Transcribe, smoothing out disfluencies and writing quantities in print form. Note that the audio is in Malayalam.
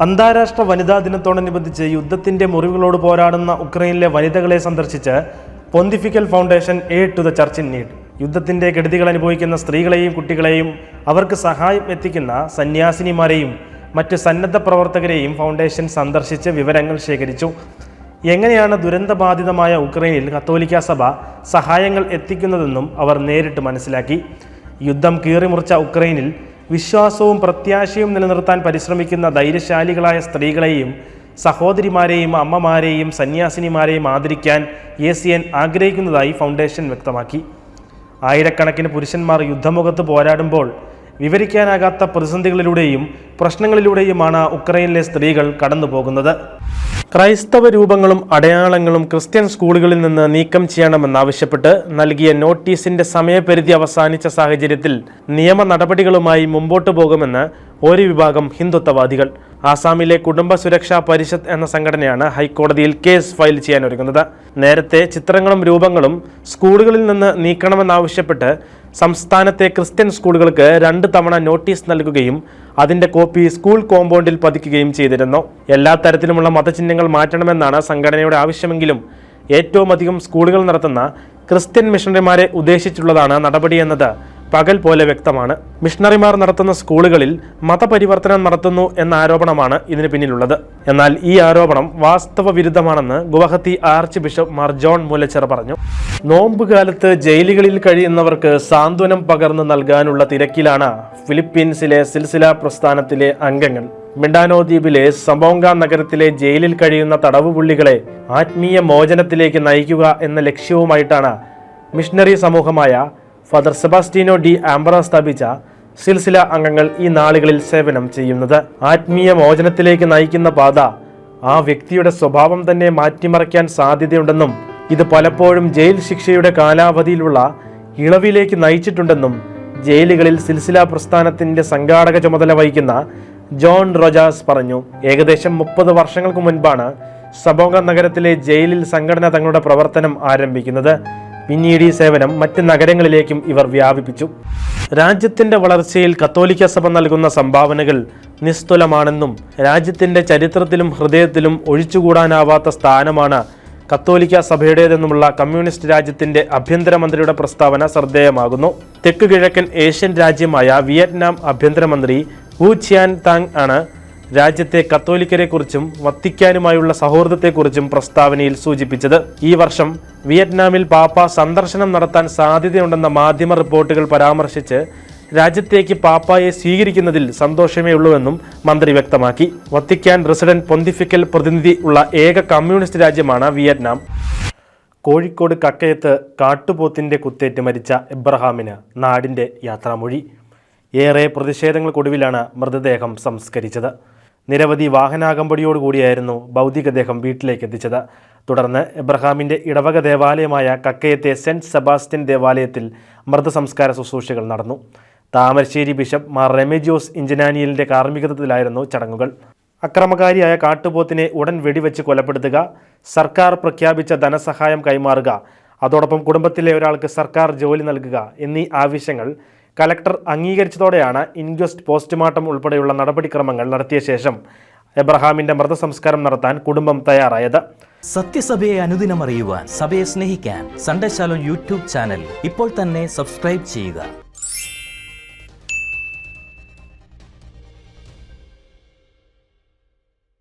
അന്താരാഷ്ട്ര വനിതാ ദിനത്തോടനുബന്ധിച്ച് യുദ്ധത്തിന്റെ മുറിവുകളോട് പോരാടുന്ന ഉക്രൈനിലെ വനിതകളെ സന്ദർശിച്ച് pontifical foundation aid to the church in need. യുദ്ധത്തിന്റെ കെടുതികൾ അനുഭവിക്കുന്ന സ്ത്രീകളെയും കുട്ടികളെയും അവർക്ക് സഹായം എത്തിക്കുന്ന സന്യാസിനിമാരെയും മറ്റ് സന്നദ്ധ പ്രവർത്തകരെയും ഫൗണ്ടേഷൻ സന്ദർശിച്ച് വിവരങ്ങൾ ശേഖരിച്ചു. എങ്ങനെയാണ് ദുരന്തബാധിതമായ ഉക്രൈനിൽ കത്തോലിക്ക സഭ സഹായങ്ങൾ എത്തിക്കുന്നതെന്നും അവർ നേരിട്ട് മനസ്സിലാക്കി. യുദ്ധം കീറിമുറിച്ച ഉക്രൈനിൽ വിശ്വാസവും പ്രത്യാശയും നിലനിർത്താൻ പരിശ്രമിക്കുന്ന ധൈര്യശാലികളായ സ്ത്രീകളെയും സഹോദരിമാരെയും അമ്മമാരെയും സന്യാസിനിമാരെയും ആദരിക്കാൻ ACN ആഗ്രഹിക്കുന്നതായി ഫൗണ്ടേഷൻ വ്യക്തമാക്കി. ആയിരക്കണക്കിന് പുരുഷന്മാർ യുദ്ധമുഖത്ത് പോരാടുമ്പോൾ വിവരിക്കാനാകാത്ത പ്രതിസന്ധികളിലൂടെയും പ്രശ്നങ്ങളിലൂടെയുമാണ് ഉക്രൈനിലെ സ്ത്രീകൾ കടന്നു പോകുന്നത്. ക്രൈസ്തവ രൂപങ്ങളും അടയാളങ്ങളും ക്രിസ്ത്യൻ സ്കൂളുകളിൽ നിന്ന് നീക്കം ചെയ്യണമെന്നാവശ്യപ്പെട്ട് നൽകിയ നോട്ടീസിന്റെ സമയപരിധി അവസാനിച്ച സാഹചര്യത്തിൽ നിയമ നടപടികളുമായി മുമ്പോട്ടു പോകുമെന്ന് ഒരു വിഭാഗം ഹിന്ദുത്വവാദികൾ. ആസാമിലെ കുടുംബ സുരക്ഷാ പരിഷത്ത് എന്ന സംഘടനയാണ് ഹൈക്കോടതിയിൽ കേസ് ഫയൽ ചെയ്യാനൊരുങ്ങുന്നത്. നേരത്തെ ചിത്രങ്ങളും രൂപങ്ങളും സ്കൂളുകളിൽ നിന്ന് നീക്കണമെന്നാവശ്യപ്പെട്ട് സംസ്ഥാനത്തെ ക്രിസ്ത്യൻ സ്കൂളുകൾക്ക് 2 തവണ നോട്ടീസ് നൽകുകയും അതിന്റെ കോപ്പി സ്കൂൾ കോമ്പൗണ്ടിൽ പതിക്കുകയും ചെയ്തിരുന്നു. എല്ലാ തരത്തിലുമുള്ള മതചിഹ്നങ്ങൾ മാറ്റണമെന്നാണ് സംഘടനയുടെ ആവശ്യമെങ്കിലും ഏറ്റവും അധികം സ്കൂളുകൾ നടത്തുന്ന ക്രിസ്ത്യൻ മിഷണറിമാരെ ഉദ്ദേശിച്ചുള്ളതാണ് നടപടിയെന്നത് പകൽ പോലെ വ്യക്തമാണ്. മിഷണറിമാർ നടത്തുന്ന സ്കൂളുകളിൽ മതപരിവർത്തനം നടത്തുന്നു എന്ന ആരോപണമാണ് ഇതിന് പിന്നിലുള്ളത്. എന്നാൽ ഈ ആരോപണം വാസ്തവ വിരുദ്ധമാണെന്ന് Guwahati archbishop Mar John Moolachira പറഞ്ഞു. നോമ്പുകാലത്ത് ജയിലുകളിൽ കഴിയുന്നവർക്ക് സാന്ത്വനം പകർന്നു നൽകാനുള്ള തിരക്കിലാണ് ഫിലിപ്പീൻസിലെ സിൽസില പ്രസ്ഥാനത്തിലെ അംഗങ്ങൾ. മിൻഡാനോ ദ്വീപിലെ സംബോങ്ക നഗരത്തിലെ ജയിലിൽ കഴിയുന്ന തടവുപുള്ളികളെ ആത്മീയ മോചനത്തിലേക്ക് നയിക്കുക എന്ന ലക്ഷ്യവുമായിട്ടാണ് മിഷണറി സമൂഹമായ ഫാദർ സെബാസ്റ്റ്യനോ ഡി ആംബ്ര സ്ഥാപിച്ച സിൽസില അംഗങ്ങൾ ഈ നാളുകളിൽ സേവനം ചെയ്യുന്നത്. ആത്മീയ മോചനത്തിലേക്ക് നയിക്കുന്ന പാത ആ വ്യക്തിയുടെ സ്വഭാവം തന്നെ മാറ്റിമറിക്കാൻ സാധ്യതയുണ്ടെന്നും ഇത് പലപ്പോഴും ജയിൽ ശിക്ഷയുടെ കാലാവധിയിലുള്ള ഇളവിലേക്ക് നയിച്ചിട്ടുണ്ടെന്നും ജയിലുകളിൽ സിൽസില പ്രസ്ഥാനത്തിന്റെ സംഘാടക ചുമതല വഹിക്കുന്ന ജോൺ റോജാസ് പറഞ്ഞു. ഏകദേശം 30 വർഷങ്ങൾക്ക് മുൻപാണ് സംബോങ്ക നഗരത്തിലെ ജയിലിൽ സംഘടന തങ്ങളുടെ പ്രവർത്തനം ആരംഭിക്കുന്നത്. പിന്നീട് ഈ സേവനം മറ്റ് നഗരങ്ങളിലേക്കും ഇവർ വ്യാപിപ്പിച്ചു. രാജ്യത്തിന്റെ വളർച്ചയിൽ കത്തോലിക്ക സഭ നൽകുന്ന സംഭാവനകൾ നിസ്തുലമാണെന്നും രാജ്യത്തിന്റെ ചരിത്രത്തിലും ഹൃദയത്തിലും ഒഴിച്ചുകൂടാനാവാത്ത സ്ഥാനമാണ് കത്തോലിക്ക സഭയുടേതെന്നുമുള്ള കമ്മ്യൂണിസ്റ്റ് രാജ്യത്തിന്റെ ആഭ്യന്തരമന്ത്രിയുടെ പ്രസ്താവന ശ്രദ്ധേയമാകുന്നു. തെക്കു കിഴക്കൻ ഏഷ്യൻ രാജ്യമായ വിയറ്റ്നാം ആഭ്യന്തരമന്ത്രി വു ചിയാൻ താങ് ആണ് രാജ്യത്തെ കത്തോലിക്കരെക്കുറിച്ചും വത്തിക്കാനുമായുള്ള സൗഹൃദത്തെക്കുറിച്ചും പ്രസ്താവനയിൽ സൂചിപ്പിച്ചത്. ഈ വർഷം വിയറ്റ്നാമിൽ പാപ്പ സന്ദർശനം നടത്താൻ സാധ്യതയുണ്ടെന്ന മാധ്യമ റിപ്പോർട്ടുകൾ പരാമർശിച്ച് രാജ്യത്തേക്ക് പാപ്പായെ സ്വീകരിക്കുന്നതിൽ സന്തോഷമേ ഉള്ളൂവെന്നും മന്ത്രി വ്യക്തമാക്കി. വത്തിക്കാൻ റെസിഡന്റ് പൊന്തിഫിക്കൽ പ്രതിനിധി ഉള്ള ഏക കമ്മ്യൂണിസ്റ്റ് രാജ്യമാണ് വിയറ്റ്നാം. കോഴിക്കോട് കക്കയത്ത് കാട്ടുപോത്തിന്റെ കുത്തേറ്റ് മരിച്ച എബ്രഹാമിന് നാടിന്റെ യാത്രാമൊഴി. ഏറെ പ്രതിഷേധങ്ങൾക്കൊടുവിലാണ് മൃതദേഹം സംസ്കരിച്ചത്. നിരവധി വാഹനാകമ്പടിയോടുകൂടിയായിരുന്നു ഭൗതികദേഹം വീട്ടിലേക്ക് എത്തിച്ചത്. തുടർന്ന് എബ്രഹാമിന്റെ ഇടവക ദേവാലയമായ കക്കയത്തെ സെന്റ് സെബാസ്റ്റ്യൻ ദേവാലയത്തിൽ മൃതസംസ്കാര ശുശ്രൂഷകൾ നടന്നു. താമരശ്ശേരി ബിഷപ്പ് മാർ റെമേജിയോസ് ഇഞ്ചനാനിയലിന്റെ കാർമ്മികത്വത്തിലായിരുന്നു ചടങ്ങുകൾ. അക്രമകാരിയായ കാട്ടുപോത്തിനെ ഉടൻ വെടിവെച്ച് കൊലപ്പെടുത്തുക, സർക്കാർ പ്രഖ്യാപിച്ച ധനസഹായം കൈമാറുക, അതോടൊപ്പം കുടുംബത്തിലെ ഒരാൾക്ക് സർക്കാർ ജോലി നൽകുക എന്നീ ആവശ്യങ്ങൾ കലക്ടർ അംഗീകരിച്ചതോടെയാണ് ഇൻക്വസ്റ്റ്, പോസ്റ്റ്മോർട്ടം ഉൾപ്പെടെയുള്ള നടപടിക്രമങ്ങൾ നടത്തിയ ശേഷം എബ്രഹാമിന്റെ മൃതസംസ്കാരം നടത്താൻ കുടുംബം തയ്യാറായത്. സത്യസഭയെ അനുദിനം അറിയുവാൻ, സഭയെ സ്നേഹിക്കാൻ സൺഡേ ശാലോം യൂട്യൂബ് ചാനൽ ഇപ്പോൾ തന്നെ സബ്സ്ക്രൈബ് ചെയ്യുക.